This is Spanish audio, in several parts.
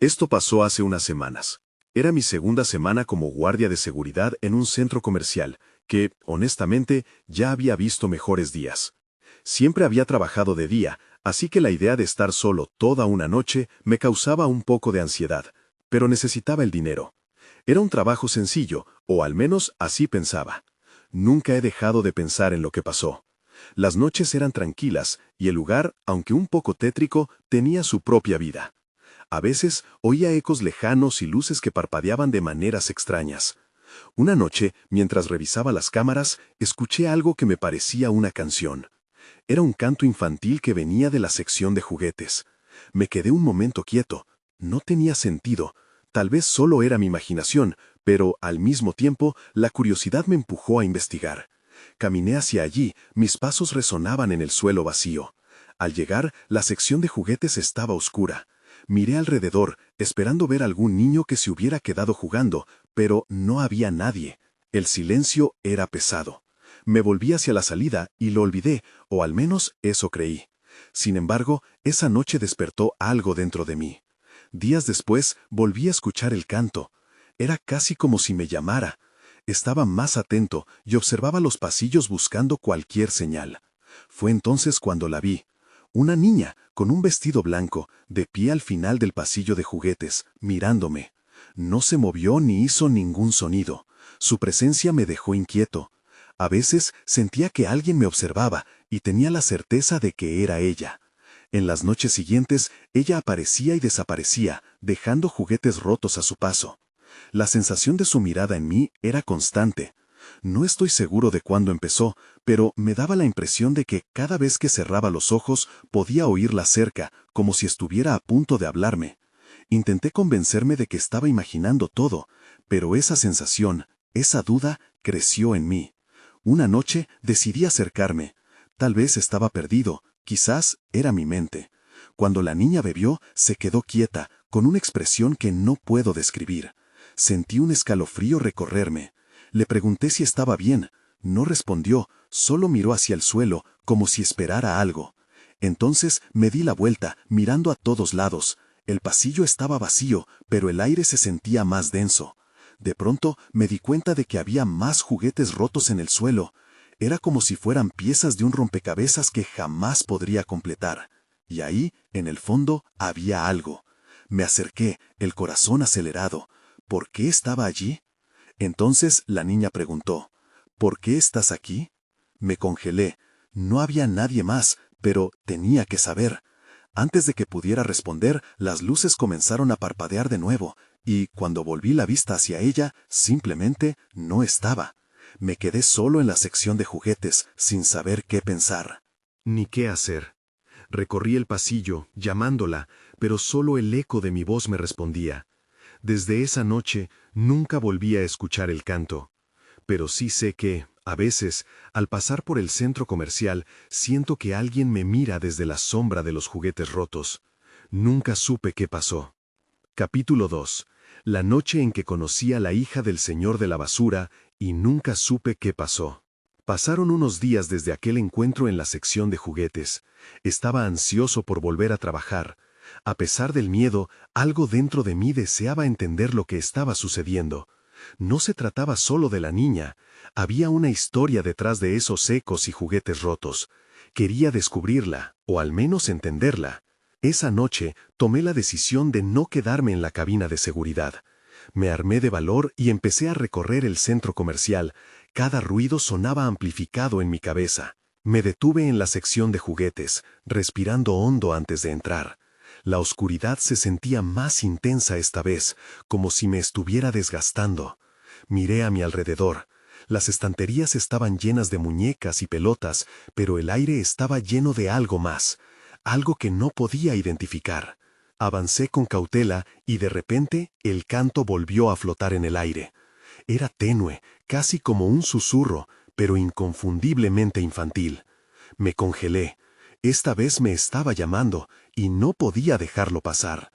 Esto pasó hace unas semanas. Era mi segunda semana como guardia de seguridad en un centro comercial, que, honestamente, ya había visto mejores días. Siempre había trabajado de día, así que la idea de estar solo toda una noche me causaba un poco de ansiedad, pero necesitaba el dinero. Era un trabajo sencillo, o al menos así pensaba. Nunca he dejado de pensar en lo que pasó. Las noches eran tranquilas, y el lugar, aunque un poco tétrico, tenía su propia vida. A veces oía ecos lejanos y luces que parpadeaban de maneras extrañas. Una noche, mientras revisaba las cámaras, escuché algo que me parecía una canción. Era un canto infantil que venía de la sección de juguetes. Me quedé un momento quieto. No tenía sentido. Tal vez solo era mi imaginación, pero, al mismo tiempo, la curiosidad me empujó a investigar. Caminé hacia allí, mis pasos resonaban en el suelo vacío. Al llegar, la sección de juguetes estaba oscura. Miré alrededor, esperando ver algún niño que se hubiera quedado jugando, pero no había nadie. El silencio era pesado. Me volví hacia la salida y lo olvidé, o al menos eso creí. Sin embargo, esa noche despertó algo dentro de mí. Días después, volví a escuchar el canto. Era casi como si me llamara. Estaba más atento y observaba los pasillos buscando cualquier señal. Fue entonces cuando la vi. Una niña, con un vestido blanco, de pie al final del pasillo de juguetes, mirándome. No se movió ni hizo ningún sonido. Su presencia me dejó inquieto. A veces sentía que alguien me observaba y tenía la certeza de que era ella. En las noches siguientes, ella aparecía y desaparecía, dejando juguetes rotos a su paso. La sensación de su mirada en mí era constante. No estoy seguro de cuándo empezó, pero me daba la impresión de que cada vez que cerraba los ojos podía oírla cerca, como si estuviera a punto de hablarme. Intenté convencerme de que estaba imaginando todo, pero esa sensación, esa duda, creció en mí. Una noche decidí acercarme. Tal vez estaba perdido, quizás era mi mente. Cuando la niña bebió, se quedó quieta, con una expresión que no puedo describir. Sentí un escalofrío recorrerme. Le pregunté si estaba bien. No respondió, solo miró hacia el suelo, como si esperara algo. Entonces me di la vuelta, mirando a todos lados. El pasillo estaba vacío, pero el aire se sentía más denso. De pronto me di cuenta de que había más juguetes rotos en el suelo. Era como si fueran piezas de un rompecabezas que jamás podría completar. Y ahí, en el fondo, había algo. Me acerqué, el corazón acelerado. ¿Por qué estaba allí? Entonces la niña preguntó, ¿por qué estás aquí? Me congelé. No había nadie más, pero tenía que saber. Antes de que pudiera responder, las luces comenzaron a parpadear de nuevo, y cuando volví la vista hacia ella, simplemente no estaba. Me quedé solo en la sección de juguetes, sin saber qué pensar. Ni qué hacer. Recorrí el pasillo, llamándola, pero solo el eco de mi voz me respondía. Desde esa noche nunca volví a escuchar el canto. Pero sí sé que, a veces, al pasar por el centro comercial, siento que alguien me mira desde la sombra de los juguetes rotos. Nunca supe qué pasó. Capítulo 2. La noche en que conocí a la hija del señor de la basura y nunca supe qué pasó. Pasaron unos días desde aquel encuentro en la sección de juguetes. Estaba ansioso por volver a trabajar. A pesar del miedo, algo dentro de mí deseaba entender lo que estaba sucediendo. No se trataba solo de la niña. Había una historia detrás de esos ecos y juguetes rotos. Quería descubrirla, o al menos entenderla. Esa noche tomé la decisión de no quedarme en la cabina de seguridad. Me armé de valor y empecé a recorrer el centro comercial. Cada ruido sonaba amplificado en mi cabeza. Me detuve en la sección de juguetes, respirando hondo antes de entrar. La oscuridad se sentía más intensa esta vez, como si me estuviera desgastando. Miré a mi alrededor. Las estanterías estaban llenas de muñecas y pelotas, pero el aire estaba lleno de algo más, algo que no podía identificar. Avancé con cautela y de repente el canto volvió a flotar en el aire. Era tenue, casi como un susurro, pero inconfundiblemente infantil. Me congelé. Esta vez me estaba llamando y no podía dejarlo pasar.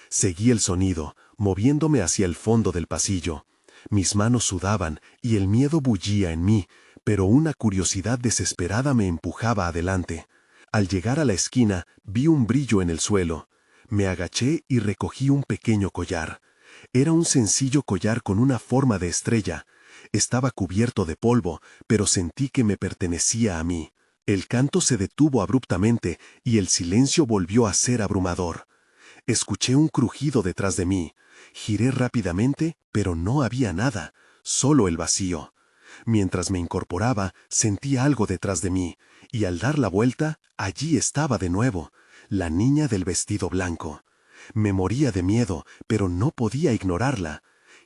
Seguí el sonido, moviéndome hacia el fondo del pasillo. Mis manos sudaban y el miedo bullía en mí, pero una curiosidad desesperada me empujaba adelante. Al llegar a la esquina, vi un brillo en el suelo. Me agaché y recogí un pequeño collar. Era un sencillo collar con una forma de estrella. Estaba cubierto de polvo, pero sentí que me pertenecía a mí. El canto se detuvo abruptamente y el silencio volvió a ser abrumador. Escuché un crujido detrás de mí. Giré rápidamente, pero no había nada, solo el vacío. Mientras me incorporaba, sentí algo detrás de mí, y al dar la vuelta, allí estaba de nuevo, la niña del vestido blanco. Me moría de miedo, pero no podía ignorarla.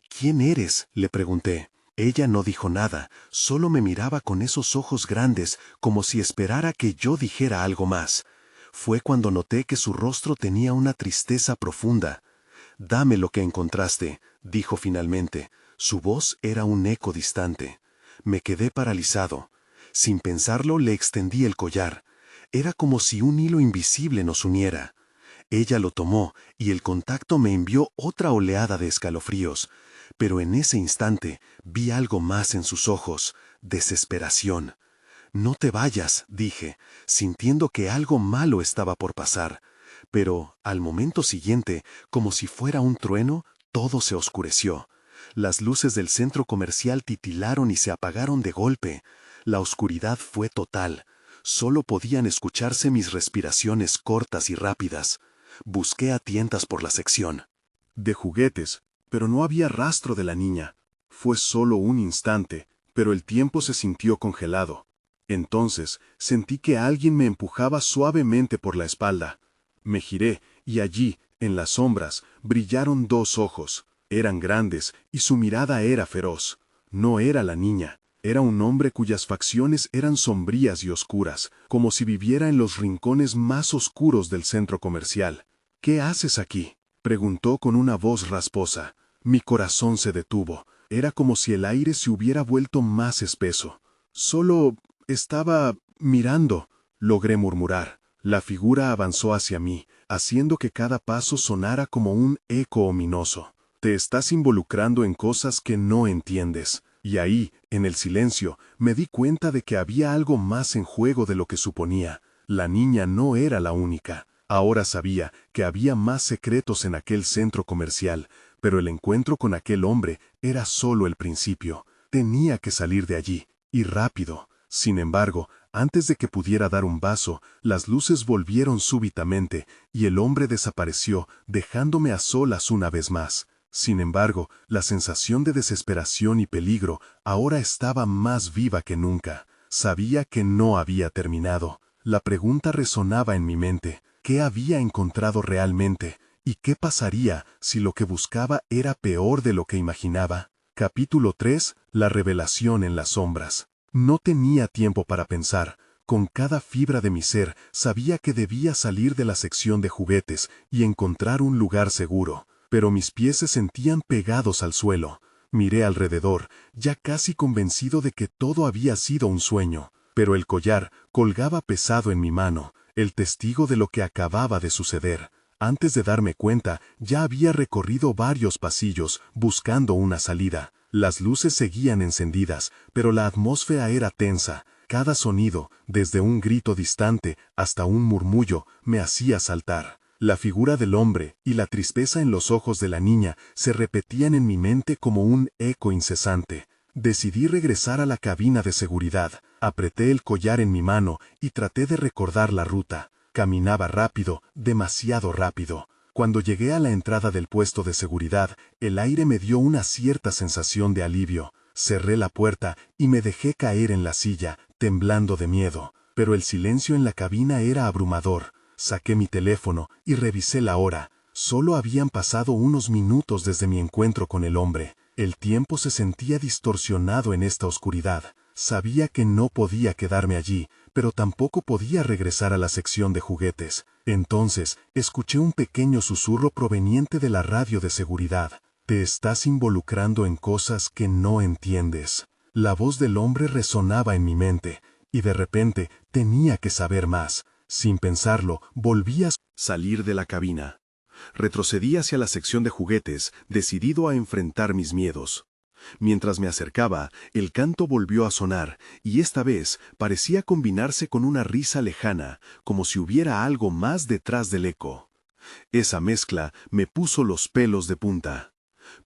«¿Quién eres?», le pregunté. Ella no dijo nada, solo me miraba con esos ojos grandes, como si esperara que yo dijera algo más. Fue cuando noté que su rostro tenía una tristeza profunda. «Dame lo que encontraste», dijo finalmente. Su voz era un eco distante. Me quedé paralizado. Sin pensarlo, le extendí el collar. Era como si un hilo invisible nos uniera. Ella lo tomó y el contacto me envió otra oleada de escalofríos. Pero en ese instante vi algo más en sus ojos: desesperación. «No te vayas», dije, sintiendo que algo malo estaba por pasar. Pero, al momento siguiente, como si fuera un trueno, todo se oscureció. Las luces del centro comercial titilaron y se apagaron de golpe. La oscuridad fue total. Solo podían escucharse mis respiraciones cortas y rápidas. Busqué a tientas por la sección de juguetes, pero no había rastro de la niña. Fue solo un instante, pero el tiempo se sintió congelado. Entonces sentí que alguien me empujaba suavemente por la espalda. Me giré, y allí, en las sombras, brillaron dos ojos. Eran grandes, y su mirada era feroz. No era la niña, era un hombre cuyas facciones eran sombrías y oscuras, como si viviera en los rincones más oscuros del centro comercial. «¿Qué haces aquí?», preguntó con una voz rasposa. Mi corazón se detuvo. Era como si el aire se hubiera vuelto más espeso. «Solo estaba mirando», logré murmurar. La figura avanzó hacia mí, haciendo que cada paso sonara como un eco ominoso. «Te estás involucrando en cosas que no entiendes». Y ahí, en el silencio, me di cuenta de que había algo más en juego de lo que suponía. La niña no era la única. Ahora sabía que había más secretos en aquel centro comercial, pero el encuentro con aquel hombre era solo el principio. Tenía que salir de allí, y rápido. Sin embargo, antes de que pudiera dar un paso, las luces volvieron súbitamente, y el hombre desapareció, dejándome a solas una vez más. Sin embargo, la sensación de desesperación y peligro ahora estaba más viva que nunca. Sabía que no había terminado. La pregunta resonaba en mi mente: ¿qué había encontrado realmente? ¿Y qué pasaría si lo que buscaba era peor de lo que imaginaba? Capítulo 3. La revelación en las sombras. No tenía tiempo para pensar. Con cada fibra de mi ser sabía que debía salir de la sección de juguetes y encontrar un lugar seguro. Pero mis pies se sentían pegados al suelo. Miré alrededor, ya casi convencido de que todo había sido un sueño. Pero el collar colgaba pesado en mi mano, el testigo de lo que acababa de suceder. Antes de darme cuenta, ya había recorrido varios pasillos, buscando una salida. Las luces seguían encendidas, pero la atmósfera era tensa. Cada sonido, desde un grito distante hasta un murmullo, me hacía saltar. La figura del hombre y la tristeza en los ojos de la niña se repetían en mi mente como un eco incesante. Decidí regresar a la cabina de seguridad. Apreté el collar en mi mano y traté de recordar la ruta. Caminaba rápido, demasiado rápido. Cuando llegué a la entrada del puesto de seguridad, el aire me dio una cierta sensación de alivio. Cerré la puerta y me dejé caer en la silla, temblando de miedo. Pero el silencio en la cabina era abrumador. Saqué mi teléfono y revisé la hora. Solo habían pasado unos minutos desde mi encuentro con el hombre. El tiempo se sentía distorsionado en esta oscuridad. Sabía que no podía quedarme allí, pero tampoco podía regresar a la sección de juguetes. Entonces, escuché un pequeño susurro proveniente de la radio de seguridad. «Te estás involucrando en cosas que no entiendes». La voz del hombre resonaba en mi mente, y de repente tenía que saber más. Sin pensarlo, volví a salir de la cabina. Retrocedí hacia la sección de juguetes, decidido a enfrentar mis miedos. Mientras me acercaba, el canto volvió a sonar, y esta vez parecía combinarse con una risa lejana, como si hubiera algo más detrás del eco. Esa mezcla me puso los pelos de punta.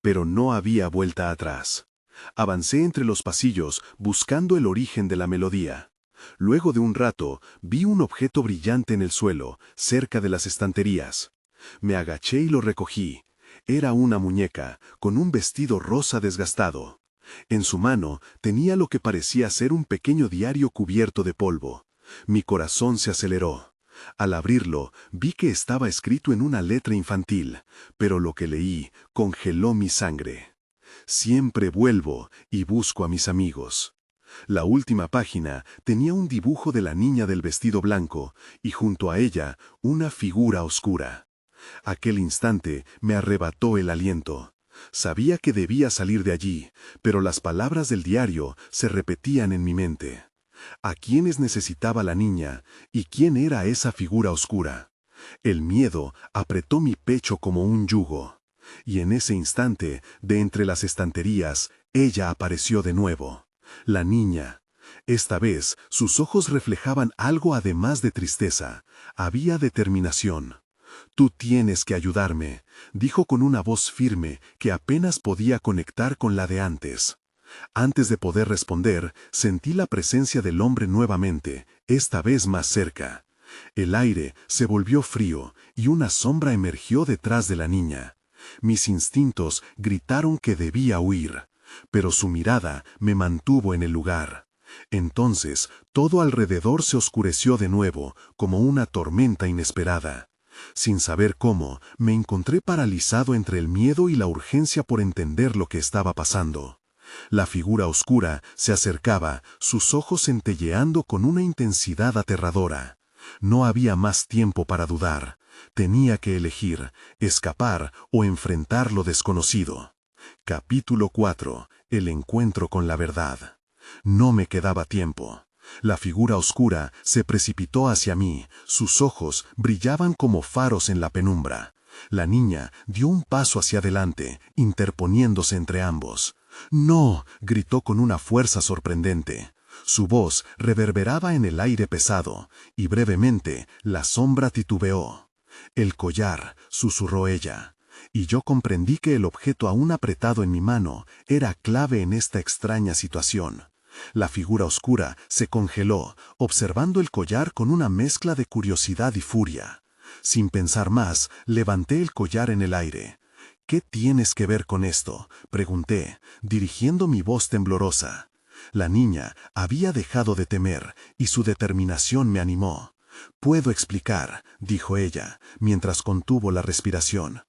Pero no había vuelta atrás. Avancé entre los pasillos buscando el origen de la melodía. Luego de un rato, vi un objeto brillante en el suelo, cerca de las estanterías. Me agaché y lo recogí. Era una muñeca, con un vestido rosa desgastado. En su mano tenía lo que parecía ser un pequeño diario cubierto de polvo. Mi corazón se aceleró. Al abrirlo, vi que estaba escrito en una letra infantil, pero lo que leí congeló mi sangre. Siempre vuelvo y busco a mis amigos. La última página tenía un dibujo de la niña del vestido blanco y junto a ella una figura oscura. Aquel instante me arrebató el aliento. Sabía que debía salir de allí, pero las palabras del diario se repetían en mi mente. ¿A quiénes necesitaba la niña y quién era esa figura oscura? El miedo apretó mi pecho como un yugo. Y en ese instante, de entre las estanterías, ella apareció de nuevo. La niña. Esta vez, sus ojos reflejaban algo además de tristeza. Había determinación. «Tú tienes que ayudarme», dijo con una voz firme que apenas podía conectar con la de antes. Antes de poder responder, sentí la presencia del hombre nuevamente, esta vez más cerca. El aire se volvió frío y una sombra emergió detrás de la niña. Mis instintos gritaron que debía huir, pero su mirada me mantuvo en el lugar. Entonces, todo alrededor se oscureció de nuevo, como una tormenta inesperada. Sin saber cómo, me encontré paralizado entre el miedo y la urgencia por entender lo que estaba pasando. La figura oscura se acercaba, sus ojos centelleando con una intensidad aterradora. No había más tiempo para dudar. Tenía que elegir, escapar o enfrentar lo desconocido. Capítulo 4. El encuentro con la verdad. No me quedaba tiempo. La figura oscura se precipitó hacia mí, sus ojos brillaban como faros en la penumbra. La niña dio un paso hacia adelante, interponiéndose entre ambos. «¡No!», gritó con una fuerza sorprendente. Su voz reverberaba en el aire pesado, y brevemente la sombra titubeó. «El collar», susurró ella, y yo comprendí que el objeto aún apretado en mi mano era clave en esta extraña situación. La figura oscura se congeló, observando el collar con una mezcla de curiosidad y furia. Sin pensar más, levanté el collar en el aire. «¿Qué tienes que ver con esto?», pregunté, dirigiendo mi voz temblorosa. La niña había dejado de temer, y su determinación me animó. «Puedo explicar», dijo ella, mientras contuvo la respiración.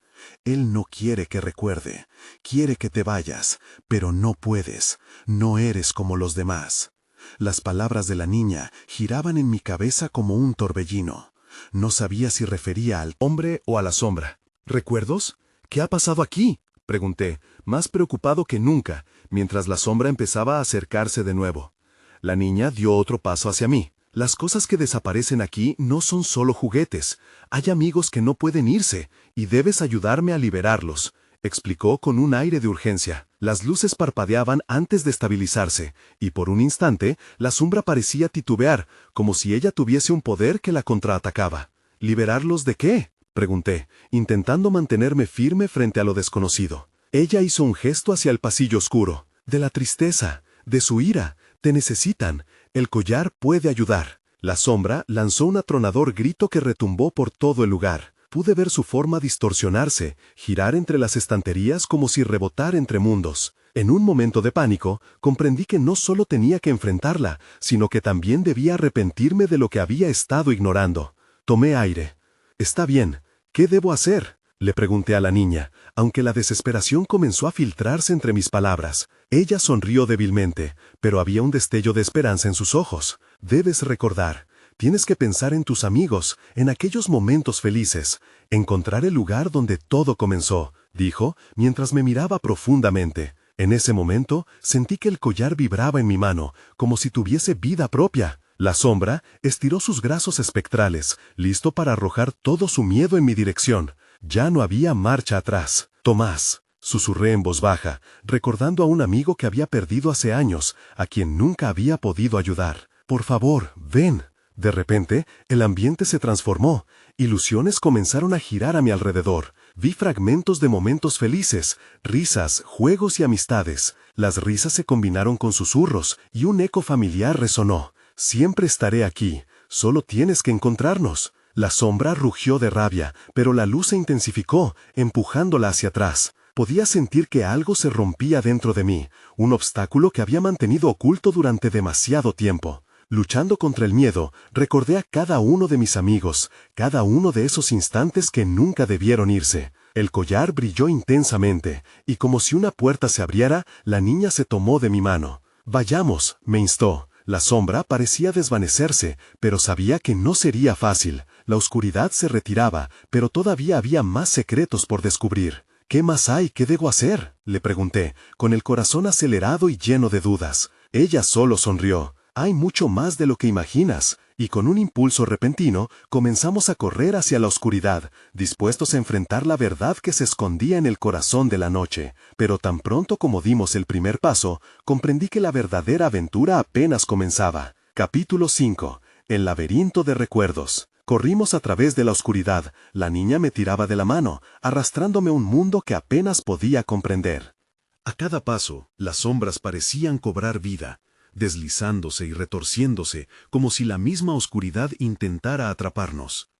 «Él no quiere que recuerde, quiere que te vayas, pero no puedes, no eres como los demás». Las palabras de la niña giraban en mi cabeza como un torbellino. No sabía si refería al hombre o a la sombra. «¿Recuerdos? ¿Qué ha pasado aquí?», pregunté, más preocupado que nunca, mientras la sombra empezaba a acercarse de nuevo. La niña dio otro paso hacia mí. «Las cosas que desaparecen aquí no son solo juguetes. Hay amigos que no pueden irse, y debes ayudarme a liberarlos», explicó con un aire de urgencia. Las luces parpadeaban antes de estabilizarse, y por un instante la sombra parecía titubear, como si ella tuviese un poder que la contraatacaba. «¿Liberarlos de qué?», pregunté, intentando mantenerme firme frente a lo desconocido. Ella hizo un gesto hacia el pasillo oscuro. «De la tristeza, de su ira. Te necesitan. El collar puede ayudar». La sombra lanzó un atronador grito que retumbó por todo el lugar. Pude ver su forma distorsionarse, girar entre las estanterías como si rebotara entre mundos. En un momento de pánico, comprendí que no solo tenía que enfrentarla, sino que también debía arrepentirme de lo que había estado ignorando. Tomé aire. «Está bien. ¿Qué debo hacer?», le pregunté a la niña, aunque la desesperación comenzó a filtrarse entre mis palabras. Ella sonrió débilmente, pero había un destello de esperanza en sus ojos. «Debes recordar. Tienes que pensar en tus amigos, en aquellos momentos felices. Encontrar el lugar donde todo comenzó», dijo, mientras me miraba profundamente. En ese momento, sentí que el collar vibraba en mi mano, como si tuviese vida propia. La sombra estiró sus brazos espectrales, listo para arrojar todo su miedo en mi dirección. Ya no había marcha atrás. «Tomás», susurré en voz baja, recordando a un amigo que había perdido hace años, a quien nunca había podido ayudar. «Por favor, ven». De repente, el ambiente se transformó. Ilusiones comenzaron a girar a mi alrededor. Vi fragmentos de momentos felices, risas, juegos y amistades. Las risas se combinaron con susurros y un eco familiar resonó. Siempre estaré aquí. Solo tienes que encontrarnos. La sombra rugió de rabia, pero la luz se intensificó, empujándola hacia atrás. Podía sentir que algo se rompía dentro de mí, un obstáculo que había mantenido oculto durante demasiado tiempo. Luchando contra el miedo, recordé a cada uno de mis amigos, cada uno de esos instantes que nunca debieron irse. El collar brilló intensamente, y como si una puerta se abriera, la niña se tomó de mi mano. «Vayamos», me instó. La sombra parecía desvanecerse, pero sabía que no sería fácil. La oscuridad se retiraba, pero todavía había más secretos por descubrir. «¿Qué más hay? ¿Qué debo hacer?», le pregunté, con el corazón acelerado y lleno de dudas. Ella solo sonrió. «Hay mucho más de lo que imaginas», y con un impulso repentino comenzamos a correr hacia la oscuridad, dispuestos a enfrentar la verdad que se escondía en el corazón de la noche. Pero tan pronto como dimos el primer paso, comprendí que la verdadera aventura apenas comenzaba. Capítulo 5. El laberinto de recuerdos. Corrimos a través de la oscuridad. La niña me tiraba de la mano, arrastrándome a un mundo que apenas podía comprender. A cada paso, las sombras parecían cobrar vida, deslizándose y retorciéndose, como si la misma oscuridad intentara atraparnos.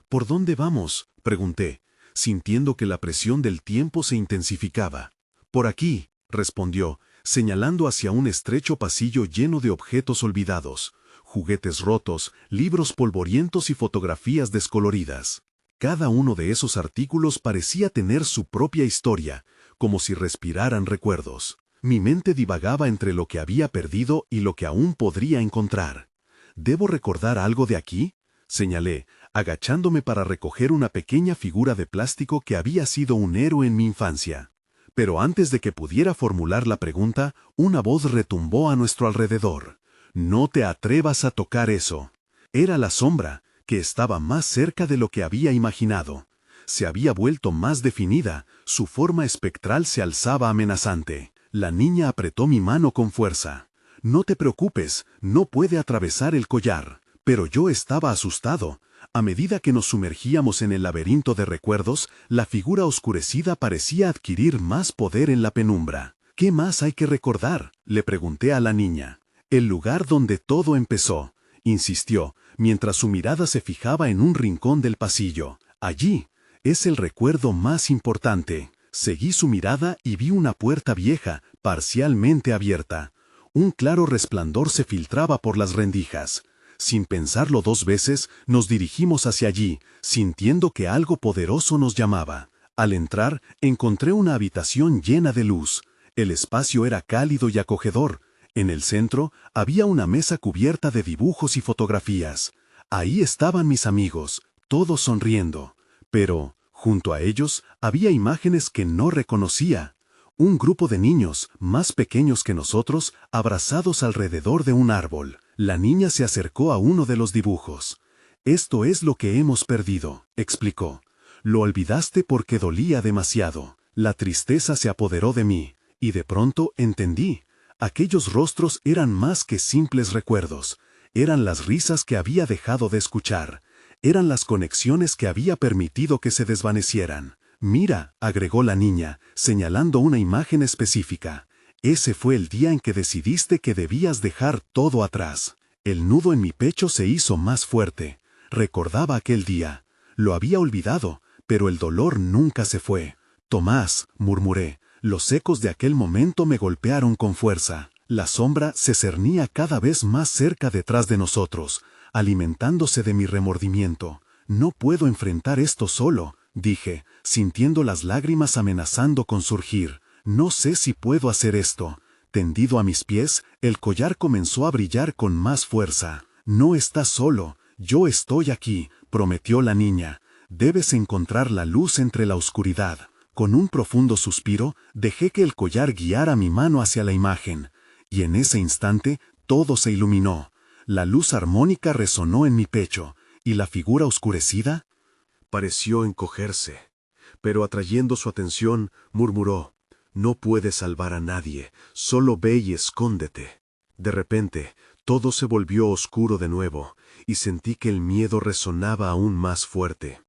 «¿Por dónde vamos?», pregunté, sintiendo que la presión del tiempo se intensificaba. «Por aquí», respondió, señalando hacia un estrecho pasillo lleno de objetos olvidados, juguetes rotos, libros polvorientos y fotografías descoloridas. Cada uno de esos artículos parecía tener su propia historia, como si respiraran recuerdos. Mi mente divagaba entre lo que había perdido y lo que aún podría encontrar. «¿Debo recordar algo de aquí?», señalé, agachándome para recoger una pequeña figura de plástico que había sido un héroe en mi infancia. Pero antes de que pudiera formular la pregunta, una voz retumbó a nuestro alrededor. «No te atrevas a tocar eso». Era la sombra, que estaba más cerca de lo que había imaginado. Se había vuelto más definida, su forma espectral se alzaba amenazante. La niña apretó mi mano con fuerza. «No te preocupes, no puede atravesar el collar». Pero yo estaba asustado. A medida que nos sumergíamos en el laberinto de recuerdos, la figura oscurecida parecía adquirir más poder en la penumbra. «¿Qué más hay que recordar?», le pregunté a la niña. «El lugar donde todo empezó», insistió, mientras su mirada se fijaba en un rincón del pasillo. «Allí es el recuerdo más importante». Seguí su mirada y vi una puerta vieja, parcialmente abierta. Un claro resplandor se filtraba por las rendijas. Sin pensarlo dos veces, nos dirigimos hacia allí, sintiendo que algo poderoso nos llamaba. Al entrar, encontré una habitación llena de luz. El espacio era cálido y acogedor. En el centro había una mesa cubierta de dibujos y fotografías. Ahí estaban mis amigos, todos sonriendo. Pero junto a ellos había imágenes que no reconocía. Un grupo de niños, más pequeños que nosotros, abrazados alrededor de un árbol. La niña se acercó a uno de los dibujos. «Esto es lo que hemos perdido», explicó. «Lo olvidaste porque dolía demasiado». La tristeza se apoderó de mí, y de pronto entendí. Aquellos rostros eran más que simples recuerdos. Eran las risas que había dejado de escuchar. Eran las conexiones que había permitido que se desvanecieran. «Mira», agregó la niña, señalando una imagen específica. «Ese fue el día en que decidiste que debías dejar todo atrás». El nudo en mi pecho se hizo más fuerte. Recordaba aquel día. Lo había olvidado, pero el dolor nunca se fue. «Tomás», murmuré. Los ecos de aquel momento me golpearon con fuerza. La sombra se cernía cada vez más cerca detrás de nosotros, alimentándose de mi remordimiento. «No puedo enfrentar esto solo», dije, sintiendo las lágrimas amenazando con surgir. «No sé si puedo hacer esto». Tendido a mis pies, el collar comenzó a brillar con más fuerza. «No estás solo, yo estoy aquí», prometió la niña. «Debes encontrar la luz entre la oscuridad». Con un profundo suspiro, dejé que el collar guiara mi mano hacia la imagen. Y en ese instante, todo se iluminó. La luz armónica resonó en mi pecho, y la figura oscurecida pareció encogerse. Pero atrayendo su atención, murmuró: «No puedes salvar a nadie, solo ve y escóndete». De repente, Todo se volvió oscuro de nuevo, y sentí que el miedo resonaba aún más fuerte.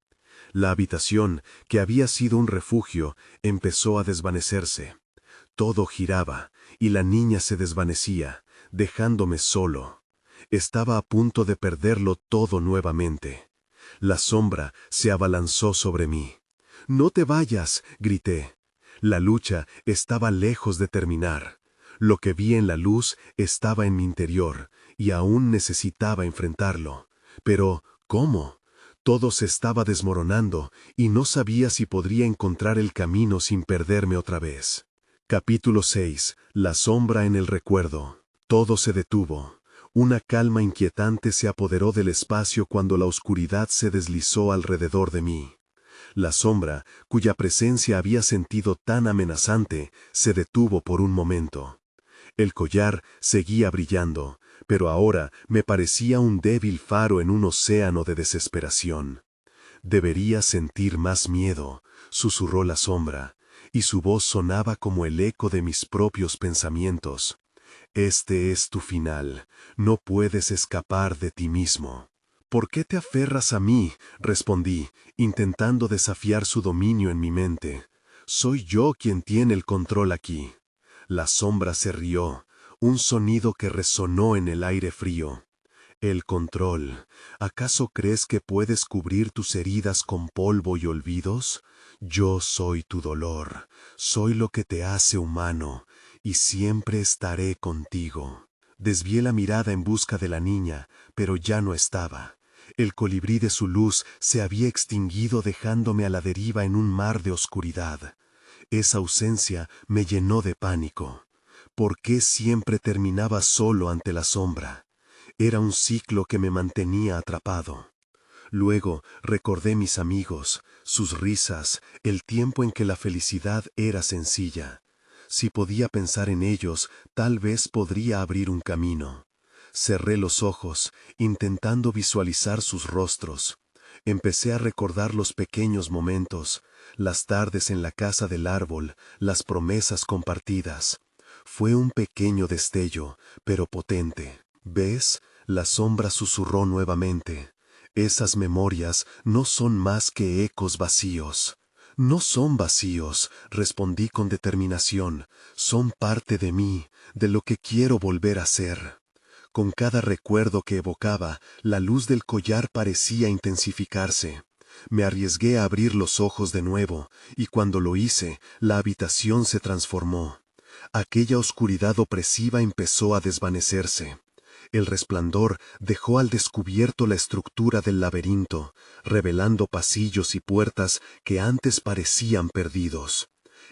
La habitación, que había sido un refugio, empezó a desvanecerse. Todo giraba, y la niña se desvanecía, dejándome solo. Estaba a punto de perderlo todo nuevamente. La sombra se abalanzó sobre mí. «¡No te vayas!», grité. La lucha estaba lejos de terminar. Lo que vi en la luz estaba en mi interior, y aún necesitaba enfrentarlo. Pero, ¿cómo? Todo se estaba desmoronando, y no sabía si podría encontrar el camino sin perderme otra vez. Capítulo 6. La sombra en el recuerdo. Todo se detuvo. Una calma inquietante se apoderó del espacio cuando la oscuridad se deslizó alrededor de mí. La sombra, cuya presencia había sentido tan amenazante, se detuvo por un momento. El collar seguía brillando, pero ahora me parecía un débil faro en un océano de desesperación. «Debería sentir más miedo», susurró la sombra, y su voz sonaba como el eco de mis propios pensamientos. «Este es tu final, no puedes escapar de ti mismo». «¿Por qué te aferras a mí?», respondí, intentando desafiar su dominio en mi mente. «Soy yo quien tiene el control aquí». La sombra se rió, un sonido que resonó en el aire frío. «El control. ¿Acaso crees que puedes cubrir tus heridas con polvo y olvidos? Yo soy tu dolor, soy lo que te hace humano, y siempre estaré contigo». Desvié la mirada en busca de la niña, pero ya no estaba. El colibrí de su luz se había extinguido dejándome a la deriva en un mar de oscuridad. Esa ausencia me llenó de pánico. ¿Por qué siempre terminaba solo ante la sombra? Era un ciclo que me mantenía atrapado. Luego recordé mis amigos, sus risas, el tiempo en que la felicidad era sencilla. Si podía pensar en ellos, tal vez podría abrir un camino. Cerré los ojos, intentando visualizar sus rostros. Empecé a recordar los pequeños momentos, las tardes en la casa del árbol, las promesas compartidas. Fue un pequeño destello, pero potente. «¿Ves?», la sombra susurró nuevamente. «Esas memorias no son más que ecos vacíos». «No son vacíos», respondí con determinación. «Son parte de mí, de lo que quiero volver a ser». Con cada recuerdo que evocaba, la luz del collar parecía intensificarse. Me arriesgué a abrir los ojos de nuevo, y cuando lo hice, la habitación se transformó. Aquella oscuridad opresiva empezó a desvanecerse. El resplandor dejó al descubierto la estructura del laberinto, revelando pasillos y puertas que antes parecían perdidos.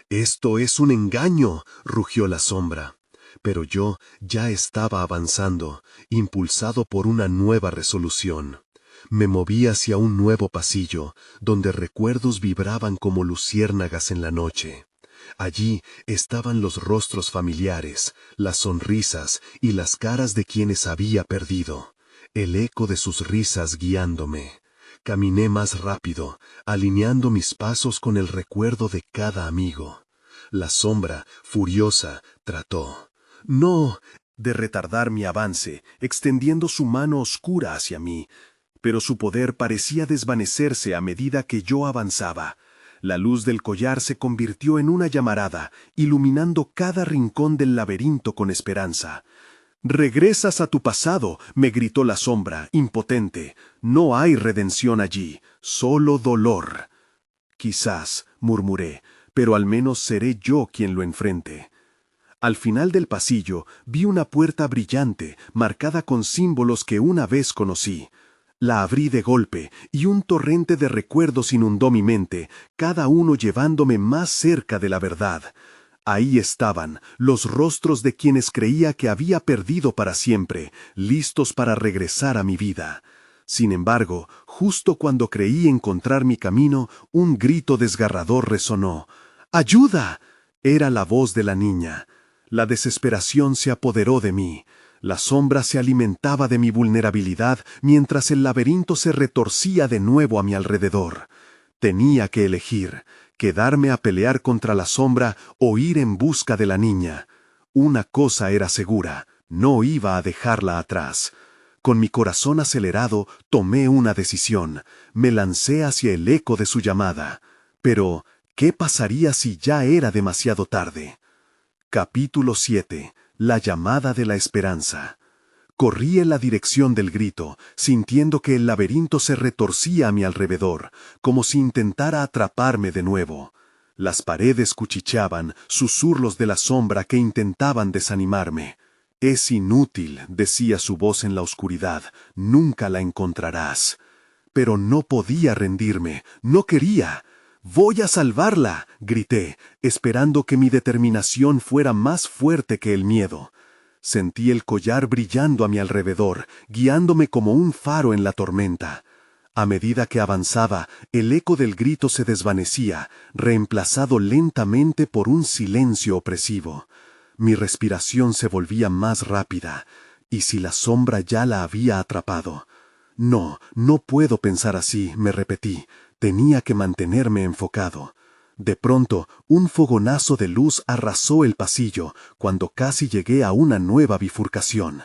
«¡Esto es un engaño!», rugió la sombra. Pero yo ya estaba avanzando, impulsado por una nueva resolución. Me moví hacia un nuevo pasillo, donde recuerdos vibraban como luciérnagas en la noche. Allí estaban los rostros familiares, las sonrisas y las caras de quienes había perdido, el eco de sus risas guiándome. Caminé más rápido, alineando mis pasos con el recuerdo de cada amigo. La sombra, furiosa, trató, no, de retardar mi avance, extendiendo su mano oscura hacia mí, pero su poder parecía desvanecerse a medida que yo avanzaba. La luz del collar se convirtió en una llamarada, iluminando cada rincón del laberinto con esperanza. «Regresas a tu pasado», me gritó la sombra, impotente. «No hay redención allí, solo dolor». «Quizás», murmuré, «pero al menos seré yo quien lo enfrente». Al final del pasillo vi una puerta brillante, marcada con símbolos que una vez conocí. La abrí de golpe, y un torrente de recuerdos inundó mi mente, cada uno llevándome más cerca de la verdad. Ahí estaban, los rostros de quienes creía que había perdido para siempre, listos para regresar a mi vida. Sin embargo, justo cuando creí encontrar mi camino, un grito desgarrador resonó. «¡Ayuda!». Era la voz de la niña. La desesperación se apoderó de mí. La sombra se alimentaba de mi vulnerabilidad mientras el laberinto se retorcía de nuevo a mi alrededor. Tenía que elegir, quedarme a pelear contra la sombra o ir en busca de la niña. Una cosa era segura, No iba a dejarla atrás. Con mi corazón acelerado, tomé una decisión. Me lancé hacia el eco de su llamada. Pero, ¿qué pasaría si ya era demasiado tarde? Capítulo 7. La llamada de la esperanza. Corrí en la dirección del grito, sintiendo que el laberinto se retorcía a mi alrededor, como si intentara atraparme de nuevo. Las paredes cuchicheaban, susurros de la sombra que intentaban desanimarme. «Es inútil», decía su voz en la oscuridad, «nunca la encontrarás». Pero no podía rendirme, no quería. «Voy a salvarla», grité, esperando que mi determinación fuera más fuerte que el miedo. Sentí el collar brillando a mi alrededor, guiándome como un faro en la tormenta. A medida que avanzaba, el eco del grito se desvanecía, reemplazado lentamente por un silencio opresivo. Mi respiración se volvía más rápida. ¿Y si la sombra ya la había atrapado? No, no puedo pensar así, me repetí. Tenía que mantenerme enfocado. De pronto, un fogonazo de luz arrasó el pasillo, cuando casi llegué a una nueva bifurcación.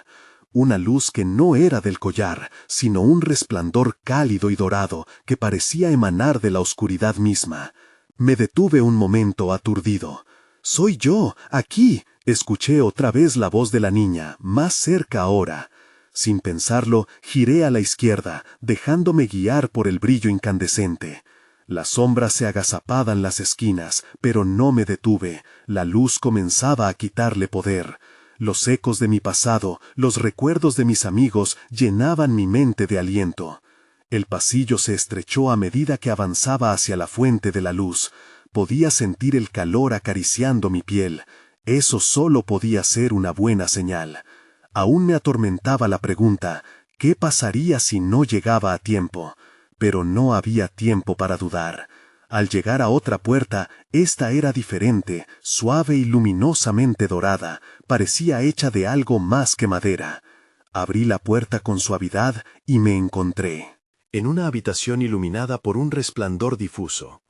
Una luz que no era del collar, sino un resplandor cálido y dorado que parecía emanar de la oscuridad misma. Me detuve un momento aturdido. «¡Soy yo, aquí!», escuché otra vez la voz de la niña, más cerca ahora. Sin pensarlo, giré a la izquierda, dejándome guiar por el brillo incandescente. Las sombras se agazapaban las esquinas, pero no me detuve. La luz comenzaba a quitarle poder. Los ecos de mi pasado, los recuerdos de mis amigos, llenaban mi mente de aliento. El pasillo se estrechó a medida que avanzaba hacia la fuente de la luz. Podía sentir el calor acariciando mi piel. Eso solo podía ser una buena señal. Aún me atormentaba la pregunta, ¿qué pasaría si no llegaba a tiempo? Pero no había tiempo para dudar. Al llegar a otra puerta, esta era diferente, suave y luminosamente dorada, parecía hecha de algo más que madera. Abrí la puerta con suavidad y me encontré en una habitación iluminada por un resplandor difuso.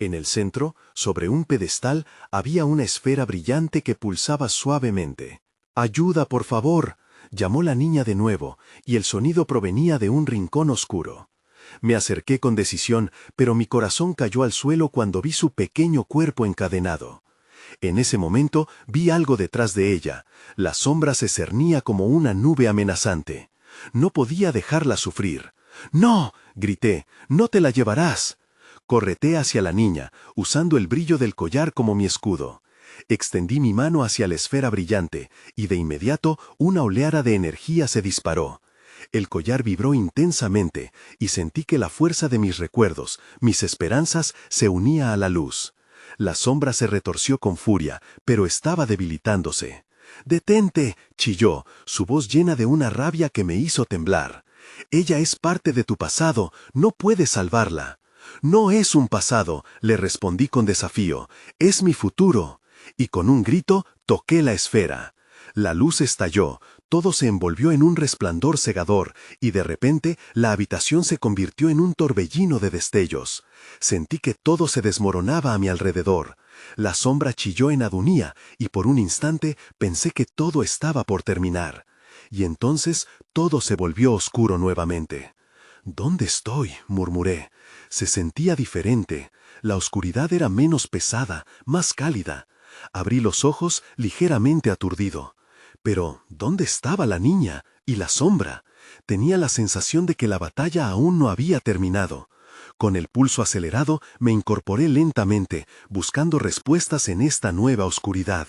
En el centro, sobre un pedestal, había una esfera brillante que pulsaba suavemente. «¡Ayuda, por favor!», llamó la niña de nuevo, y el sonido provenía de un rincón oscuro. Me acerqué con decisión, pero mi corazón cayó al suelo cuando vi su pequeño cuerpo encadenado. En ese momento vi algo detrás de ella. La sombra se cernía como una nube amenazante. No podía dejarla sufrir. «¡No!», grité, «no te la llevarás». Correté hacia la niña, usando el brillo del collar como mi escudo. Extendí mi mano hacia la esfera brillante, y de inmediato una oleada de energía se disparó. El collar vibró intensamente, y sentí que la fuerza de mis recuerdos, mis esperanzas, se unía a la luz. La sombra se retorció con furia, pero estaba debilitándose. «¡Detente!», chilló, su voz llena de una rabia que me hizo temblar. «Ella es parte de tu pasado, no puedes salvarla». «No es un pasado», le respondí con desafío, «es mi futuro». Y con un grito toqué la esfera. La luz estalló, todo se envolvió en un resplandor cegador, y de repente la habitación se convirtió en un torbellino de destellos. Sentí que todo se desmoronaba a mi alrededor. La sombra chilló en agonía, y por un instante pensé que todo estaba por terminar. Y entonces todo se volvió oscuro nuevamente. «¿Dónde estoy?», murmuré. Se sentía diferente. La oscuridad era menos pesada, más cálida. Abrí los ojos ligeramente aturdido. Pero, ¿dónde estaba la niña y la sombra? Tenía la sensación de que la batalla aún no había terminado. Con el pulso acelerado, me incorporé lentamente, buscando respuestas en esta nueva oscuridad.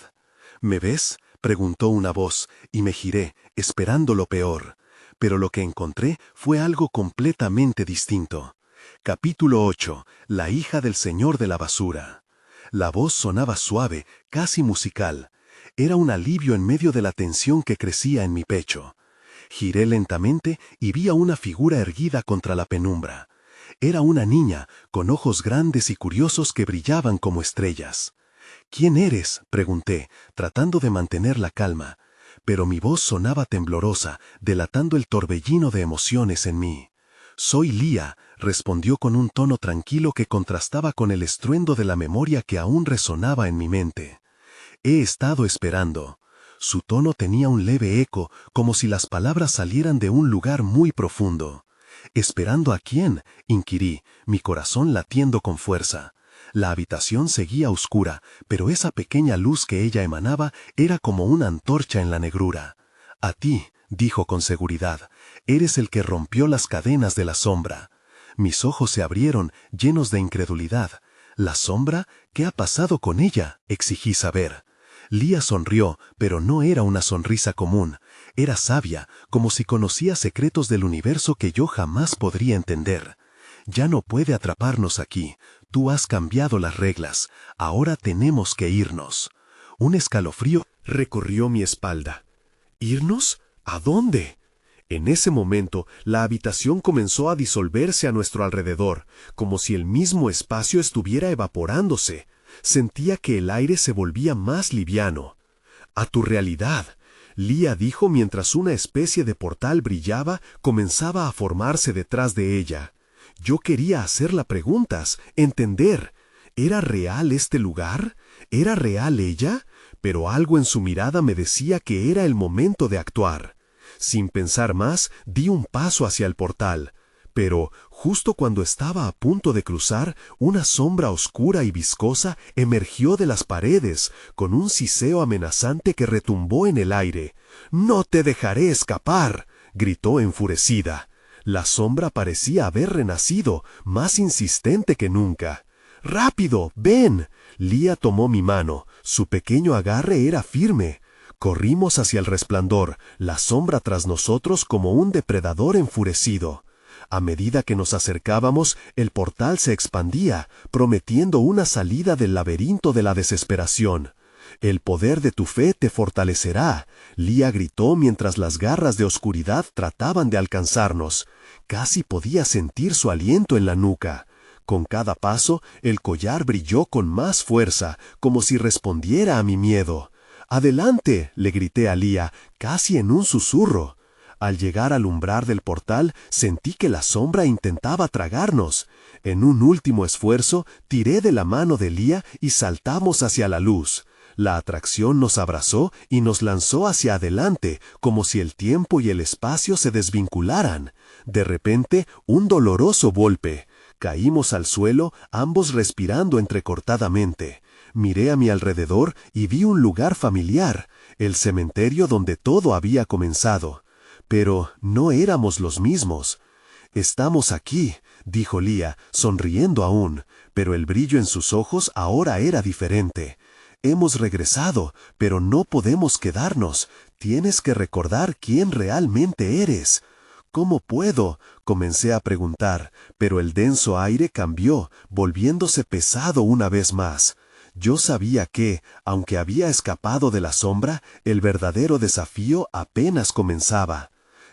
«¿Me ves?», preguntó una voz, y me giré, esperando lo peor. Pero lo que encontré fue algo completamente distinto. Capítulo 8. La hija del señor de la basura. La voz sonaba suave, casi musical. Era un alivio en medio de la tensión que crecía en mi pecho. Giré lentamente y vi a una figura erguida contra la penumbra. Era una niña, con ojos grandes y curiosos que brillaban como estrellas. «¿Quién eres?», pregunté, tratando de mantener la calma. Pero mi voz sonaba temblorosa, delatando el torbellino de emociones en mí. «Soy Lía», respondió con un tono tranquilo que contrastaba con el estruendo de la memoria que aún resonaba en mi mente. «He estado esperando». Su tono tenía un leve eco, como si las palabras salieran de un lugar muy profundo. ¿Esperando a quién?, inquirí, mi corazón latiendo con fuerza. La habitación seguía oscura, pero esa pequeña luz que ella emanaba era como una antorcha en la negrura. A ti, dijo con seguridad, eres el que rompió las cadenas de la sombra. Mis ojos se abrieron, llenos de incredulidad. ¿La sombra? ¿Qué ha pasado con ella?, exigí saber. Lía sonrió, pero no era una sonrisa común. Era sabia, como si conocía secretos del universo que yo jamás podría entender. Ya no puede atraparnos aquí. Tú has cambiado las reglas. Ahora tenemos que irnos. Un escalofrío recorrió mi espalda. ¿Irnos? ¿A dónde? En ese momento, la habitación comenzó a disolverse a nuestro alrededor, como si el mismo espacio estuviera evaporándose. Sentía que el aire se volvía más liviano. «A tu realidad», Lía dijo mientras una especie de portal brillaba, comenzaba a formarse detrás de ella. Yo quería hacerla preguntas, entender. ¿Era real este lugar? ¿Era real ella? Pero algo en su mirada me decía que era el momento de actuar. Sin pensar más, di un paso hacia el portal. Pero, justo cuando estaba a punto de cruzar, una sombra oscura y viscosa emergió de las paredes, con un siseo amenazante que retumbó en el aire. «¡No te dejaré escapar!», gritó enfurecida. La sombra parecía haber renacido, más insistente que nunca. «¡Rápido, ven!». Lía tomó mi mano. Su pequeño agarre era firme. Corrimos hacia el resplandor, la sombra tras nosotros como un depredador enfurecido. A medida que nos acercábamos, el portal se expandía, prometiendo una salida del laberinto de la desesperación. «El poder de tu fe te fortalecerá», Lía gritó mientras las garras de oscuridad trataban de alcanzarnos. Casi podía sentir su aliento en la nuca. Con cada paso, el collar brilló con más fuerza, como si respondiera a mi miedo. «¡Adelante!», le grité a Lía, casi en un susurro. Al llegar al umbral del portal, sentí que la sombra intentaba tragarnos. En un último esfuerzo, tiré de la mano de Lía y saltamos hacia la luz. La atracción nos abrazó y nos lanzó hacia adelante, como si el tiempo y el espacio se desvincularan. De repente, un doloroso golpe. Caímos al suelo, ambos respirando entrecortadamente. Miré a mi alrededor y vi un lugar familiar, el cementerio donde todo había comenzado. Pero no éramos los mismos. «Estamos aquí», dijo Lía, sonriendo aún, pero el brillo en sus ojos ahora era diferente. «Hemos regresado, pero no podemos quedarnos. Tienes que recordar quién realmente eres». «¿Cómo puedo?», comencé a preguntar, pero el denso aire cambió, volviéndose pesado una vez más. Yo sabía que, aunque había escapado de la sombra, el verdadero desafío apenas comenzaba.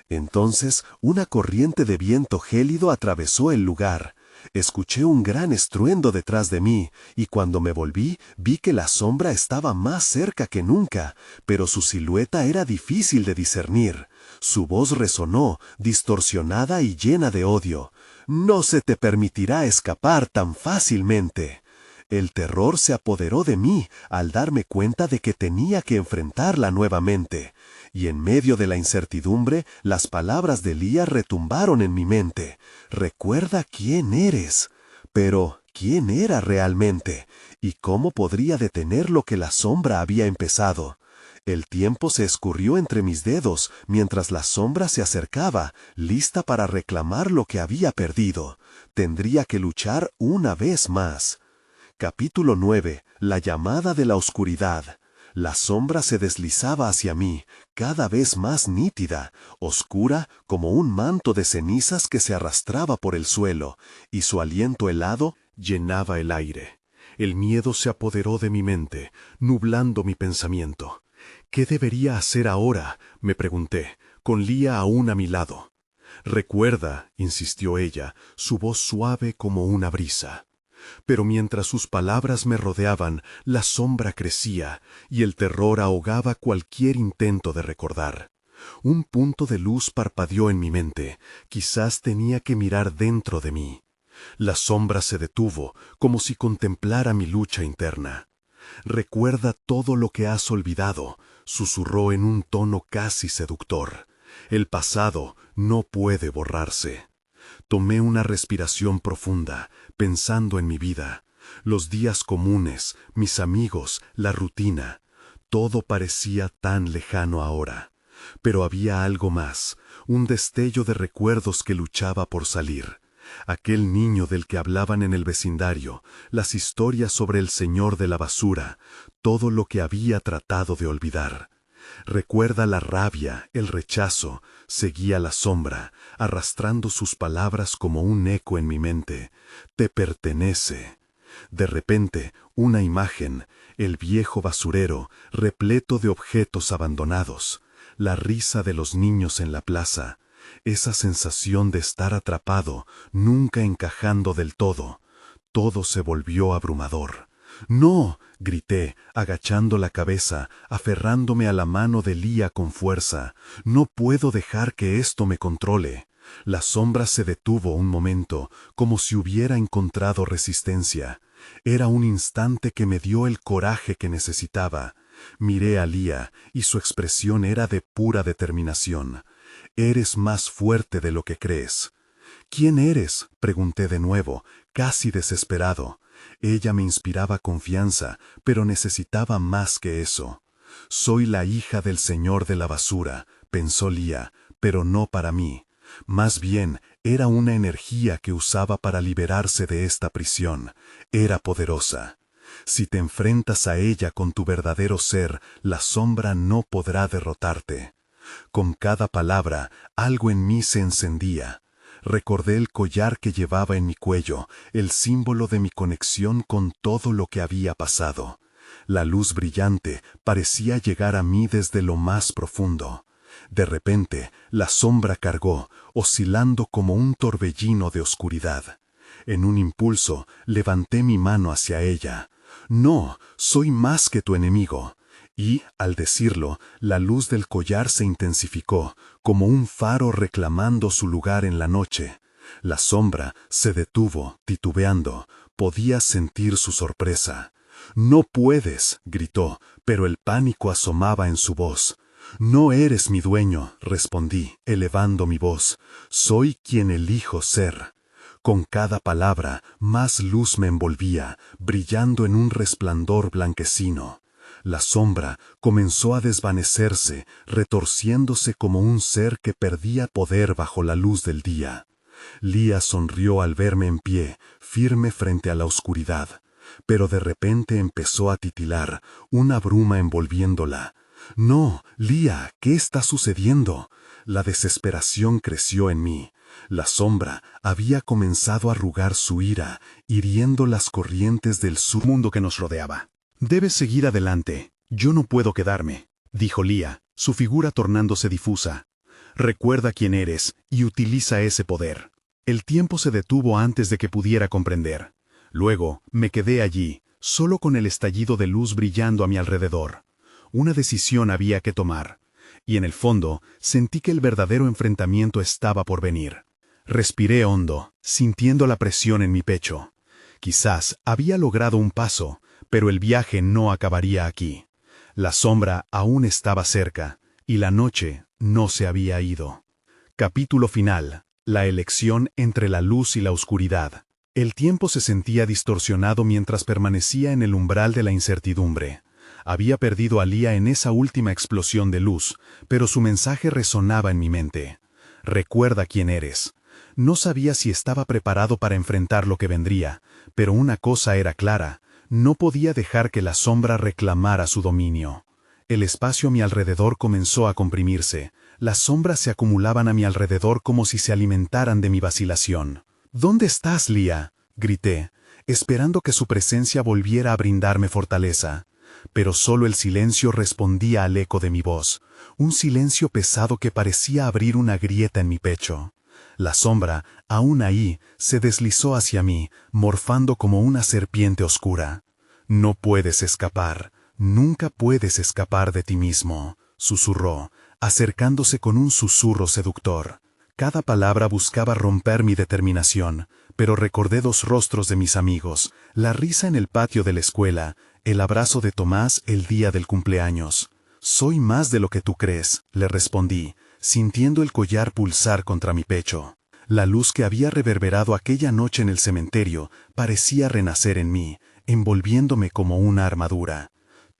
Entonces, una corriente de viento gélido atravesó el lugar. Escuché un gran estruendo detrás de mí, y cuando me volví, vi que la sombra estaba más cerca que nunca, pero su silueta era difícil de discernir. Su voz resonó, distorsionada y llena de odio. «No se te permitirá escapar tan fácilmente». El terror se apoderó de mí al darme cuenta de que tenía que enfrentarla nuevamente. Y en medio de la incertidumbre, las palabras de Lía retumbaron en mi mente. «Recuerda quién eres». Pero, ¿quién era realmente? ¿Y cómo podría detener lo que la sombra había empezado? El tiempo se escurrió entre mis dedos mientras la sombra se acercaba, lista para reclamar lo que había perdido. Tendría que luchar una vez más. Capítulo 9. La llamada de la oscuridad. La sombra se deslizaba hacia mí, cada vez más nítida, oscura como un manto de cenizas que se arrastraba por el suelo, y su aliento helado llenaba el aire. El miedo se apoderó de mi mente, nublando mi pensamiento. «¿Qué debería hacer ahora?», me pregunté, con Lía aún a mi lado. «Recuerda», insistió ella, su voz suave como una brisa. Pero mientras sus palabras me rodeaban, la sombra crecía, y el terror ahogaba cualquier intento de recordar. Un punto de luz parpadeó en mi mente, quizás tenía que mirar dentro de mí. La sombra se detuvo, como si contemplara mi lucha interna. Recuerda todo lo que has olvidado, susurró en un tono casi seductor. El pasado no puede borrarse. Tomé una respiración profunda, pensando en mi vida, los días comunes, mis amigos, la rutina. Todo parecía tan lejano ahora. Pero había algo más, un destello de recuerdos que luchaba por salir. Aquel niño del que hablaban en el vecindario, las historias sobre el señor de la basura, todo lo que había tratado de olvidar. Recuerda la rabia, el rechazo, seguía la sombra, arrastrando sus palabras como un eco en mi mente. Te pertenece. De repente, una imagen, el viejo basurero, repleto de objetos abandonados, la risa de los niños en la plaza, esa sensación de estar atrapado, nunca encajando del todo. Todo se volvió abrumador. ¡No!, grité, agachando la cabeza, aferrándome a la mano de Lía con fuerza. No puedo dejar que esto me controle. La sombra se detuvo un momento, como si hubiera encontrado resistencia. Era un instante que me dio el coraje que necesitaba. Miré a Lía, y su expresión era de pura determinación. «Eres más fuerte de lo que crees». «¿Quién eres?», pregunté de nuevo, casi desesperado. Ella me inspiraba confianza, pero necesitaba más que eso. «Soy la hija del señor de la basura», pensó Lía, pero no para mí. Más bien, era una energía que usaba para liberarse de esta prisión. Era poderosa. Si te enfrentas a ella con tu verdadero ser, la sombra no podrá derrotarte. Con cada palabra, algo en mí se encendía. Recordé el collar que llevaba en mi cuello, el símbolo de mi conexión con todo lo que había pasado. La luz brillante parecía llegar a mí desde lo más profundo. De repente, la sombra cargó, oscilando como un torbellino de oscuridad. En un impulso, levanté mi mano hacia ella. «No, soy más que tu enemigo». Y, al decirlo, la luz del collar se intensificó, como un faro reclamando su lugar en la noche. La sombra se detuvo, titubeando. Podía sentir su sorpresa. «No puedes», gritó, pero el pánico asomaba en su voz. «No eres mi dueño», respondí, elevando mi voz. «Soy quien elijo ser». Con cada palabra, más luz me envolvía, brillando en un resplandor blanquecino. La sombra comenzó a desvanecerse, retorciéndose como un ser que perdía poder bajo la luz del día. Lía sonrió al verme en pie, firme frente a la oscuridad, pero de repente empezó a titilar, una bruma envolviéndola. «No, Lía, ¿qué está sucediendo?». La desesperación creció en mí. La sombra había comenzado a arrugar su ira, hiriendo las corrientes del submundo que nos rodeaba. «Debes seguir adelante. Yo no puedo quedarme», dijo Lía, su figura tornándose difusa. «Recuerda quién eres y utiliza ese poder». El tiempo se detuvo antes de que pudiera comprender. Luego me quedé allí, solo con el estallido de luz brillando a mi alrededor. Una decisión había que tomar. Y en el fondo sentí que el verdadero enfrentamiento estaba por venir. Respiré hondo, sintiendo la presión en mi pecho. Quizás había logrado un paso, pero el viaje no acabaría aquí. La sombra aún estaba cerca, y la noche no se había ido. Capítulo final. La elección entre la luz y la oscuridad. El tiempo se sentía distorsionado mientras permanecía en el umbral de la incertidumbre. Había perdido a Lía en esa última explosión de luz, pero su mensaje resonaba en mi mente. «Recuerda quién eres». No sabía si estaba preparado para enfrentar lo que vendría, pero una cosa era clara: no podía dejar que la sombra reclamara su dominio. El espacio a mi alrededor comenzó a comprimirse. Las sombras se acumulaban a mi alrededor como si se alimentaran de mi vacilación. «¿Dónde estás, Lía?», grité, esperando que su presencia volviera a brindarme fortaleza. Pero solo el silencio respondía al eco de mi voz, un silencio pesado que parecía abrir una grieta en mi pecho. La sombra, aún ahí, se deslizó hacia mí, morfando como una serpiente oscura. «No puedes escapar, nunca puedes escapar de ti mismo», susurró, acercándose con un susurro seductor. Cada palabra buscaba romper mi determinación, pero recordé dos rostros de mis amigos, la risa en el patio de la escuela, El abrazo de Tomás el día del cumpleaños. Soy más de lo que tú crees, le respondí, sintiendo el collar pulsar contra mi pecho. La luz que había reverberado aquella noche en el cementerio parecía renacer en mí, envolviéndome como una armadura.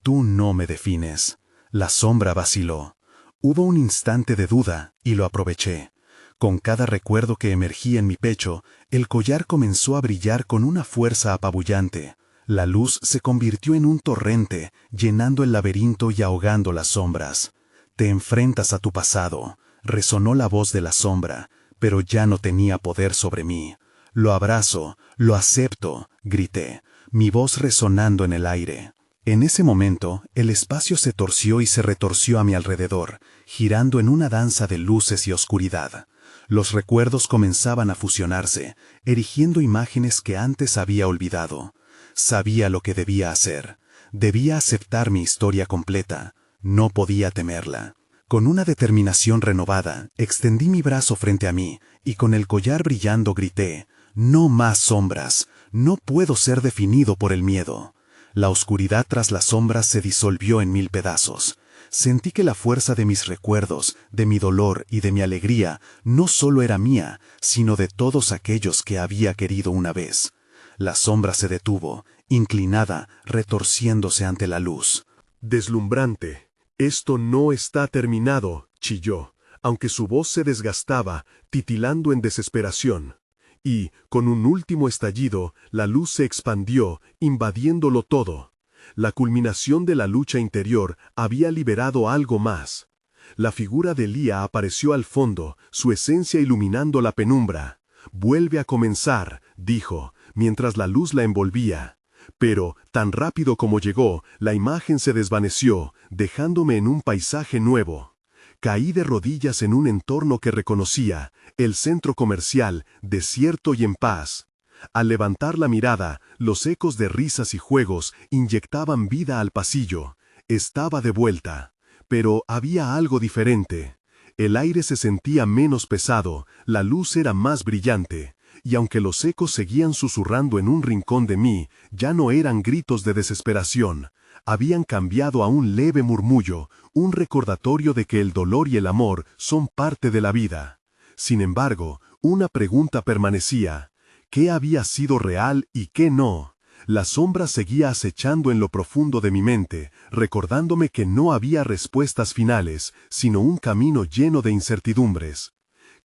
Tú no me defines. La sombra vaciló. Hubo un instante de duda, y lo aproveché. Con cada recuerdo que emergía en mi pecho, el collar comenzó a brillar con una fuerza apabullante. La luz se convirtió en un torrente, llenando el laberinto y ahogando las sombras. Te enfrentas a tu pasado, resonó la voz de la sombra, pero ya no tenía poder sobre mí. Lo abrazo, lo acepto, grité, mi voz resonando en el aire. En ese momento, el espacio se torció y se retorció a mi alrededor, girando en una danza de luces y oscuridad. Los recuerdos comenzaban a fusionarse, erigiendo imágenes que antes había olvidado. Sabía lo que debía hacer. Debía aceptar mi historia completa. No podía temerla. Con una determinación renovada, extendí mi brazo frente a mí, y con el collar brillando grité, «No más sombras. No puedo ser definido por el miedo». La oscuridad tras las sombras se disolvió en 1000 pedazos. Sentí que la fuerza de mis recuerdos, de mi dolor y de mi alegría no solo era mía, sino de todos aquellos que había querido una vez. La sombra se detuvo, inclinada, retorciéndose ante la luz. Deslumbrante. Esto no está terminado, chilló, aunque su voz se desgastaba, titilando en desesperación. Y, con un último estallido, la luz se expandió, invadiéndolo todo. La culminación de la lucha interior había liberado algo más. La figura de Lía apareció al fondo, su esencia iluminando la penumbra. «Vuelve a comenzar», dijo, mientras la luz la envolvía. Pero, tan rápido como llegó, la imagen se desvaneció, dejándome en un paisaje nuevo. Caí de rodillas en un entorno que reconocía, el centro comercial, desierto y en paz. Al levantar la mirada, los ecos de risas y juegos inyectaban vida al pasillo. Estaba de vuelta. Pero había algo diferente. El aire se sentía menos pesado, la luz era más brillante, y aunque los ecos seguían susurrando en un rincón de mí, ya no eran gritos de desesperación. Habían cambiado a un leve murmullo, un recordatorio de que el dolor y el amor son parte de la vida. Sin embargo, una pregunta permanecía. ¿Qué había sido real y qué no? La sombra seguía acechando en lo profundo de mi mente, recordándome que no había respuestas finales, sino un camino lleno de incertidumbres.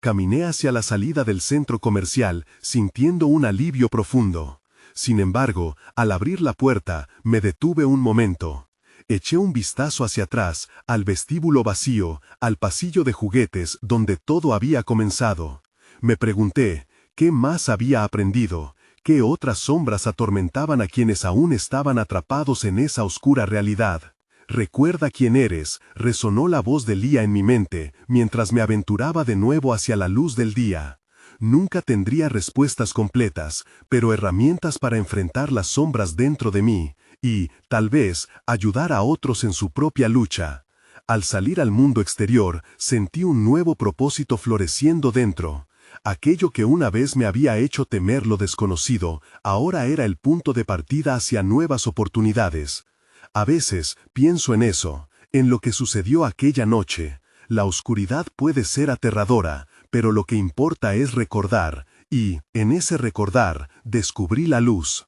Caminé hacia la salida del centro comercial, sintiendo un alivio profundo. Sin embargo, al abrir la puerta, me detuve un momento. Eché un vistazo hacia atrás, al vestíbulo vacío, al pasillo de juguetes donde todo había comenzado. Me pregunté, ¿qué más había aprendido? ¿Qué otras sombras atormentaban a quienes aún estaban atrapados en esa oscura realidad? «Recuerda quién eres», resonó la voz de Lía en mi mente, mientras me aventuraba de nuevo hacia la luz del día. Nunca tendría respuestas completas, pero herramientas para enfrentar las sombras dentro de mí, y, tal vez, ayudar a otros en su propia lucha. Al salir al mundo exterior, sentí un nuevo propósito floreciendo dentro. Aquello que una vez me había hecho temer lo desconocido, ahora era el punto de partida hacia nuevas oportunidades. A veces, pienso en eso, en lo que sucedió aquella noche. La oscuridad puede ser aterradora, pero lo que importa es recordar, y, en ese recordar, descubrí la luz.